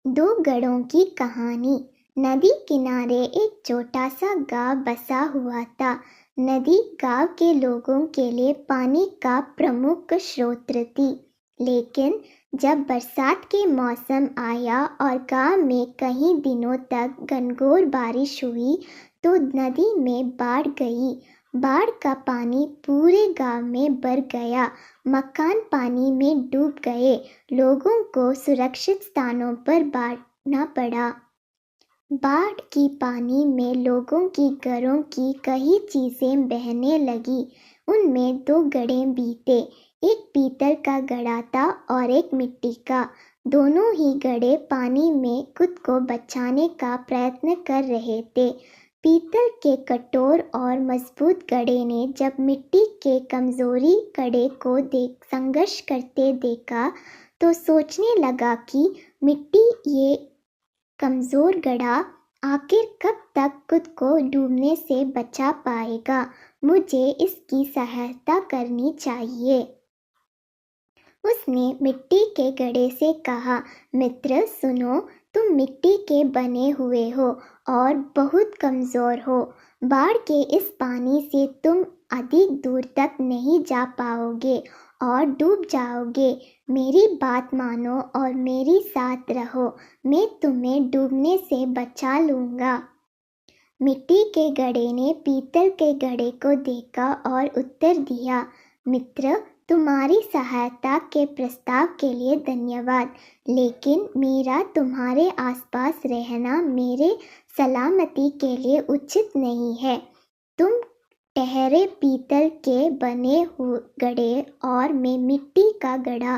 दो गधों की कहानी। नदी किनारे एक छोटा सा गांव बसा हुआ था। नदी गांव के लोगों के लिए पानी का प्रमुख स्रोत थी। लेकिन जब बरसात के मौसम आया और गांव में कई दिनों तक घनघोर बारिश हुई तो नदी में बाढ़ गई। बाढ़ का पानी पूरे गांव में भर गया। मकान पानी में डूब गए। लोगों को सुरक्षित स्थानों पर बांटना पड़ा। बाढ़ की पानी में लोगों की घरों की कई चीजें बहने लगी। उनमें दो घड़े भी थे। एक पीतल का घड़ा था और एक मिट्टी का। दोनों ही घड़े पानी में खुद को बचाने का प्रयत्न कर रहे थे। पीतल के कठोर और मजबूत घड़े ने जब मिट्टी के कमजोरी घड़े को संघर्ष करते देखा तो सोचने लगा कि मिट्टी ये कमजोर घड़ा आखिर कब तक खुद को डूबने से बचा पाएगा। मुझे इसकी सहायता करनी चाहिए। उसने मिट्टी के घड़े से कहा, मित्र सुनो, तुम मिट्टी के बने हुए हो और बहुत कमजोर हो। बाढ़ के इस पानी से तुम अधिक दूर तक नहीं जा पाओगे और डूब जाओगे। मेरी बात मानो और मेरे साथ रहो। मैं तुम्हें डूबने से बचा लूँगा। मिट्टी के घड़े ने पीतल के घड़े को देखा और उत्तर दिया, मित्र, तुम्हारी सहायता के प्रस्ताव के लिए धन्यवाद, लेकिन मेरा तुम्हारे आसपास रहना मेरे सलामती के लिए उचित नहीं है। तुम ठहरे पीतल के बने हुए घड़े और मैं मिट्टी का घड़ा।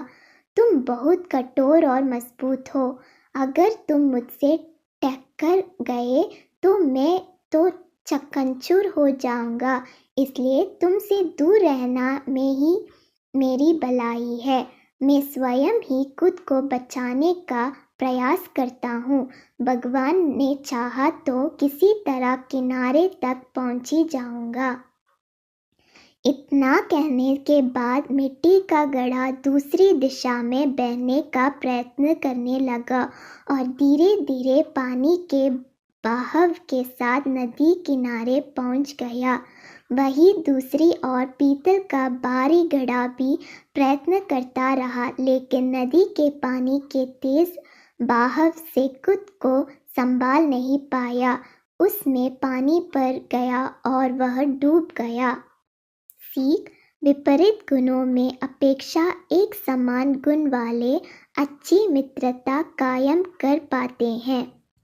तुम बहुत कठोर और मजबूत हो। अगर तुम मुझसे टक्कर गए तो मैं तो चकनाचूर हो जाऊंगा। इसलिए तुमसे दूर रहना में ही मेरी भलाई है। मैं स्वयं ही खुद को बचाने का प्रयास करता हूँ। भगवान ने चाहा तो किसी तरह किनारे तक पहुँची जाऊंगा। इतना कहने के बाद मिट्टी का घड़ा दूसरी दिशा में बहने का प्रयत्न करने लगा और धीरे धीरे पानी के बहाव के साथ नदी किनारे पहुंच गया। वही दूसरी ओर पीतल का भारी घड़ा भी प्रयत्न करता रहा, लेकिन नदी के पानी के तेज बहाव से खुद को संभाल नहीं पाया। उसमें पानी भर गया और वह डूब गया। सीख, विपरीत गुणों में अपेक्षा एक समान गुण वाले अच्छी मित्रता कायम कर पाते हैं।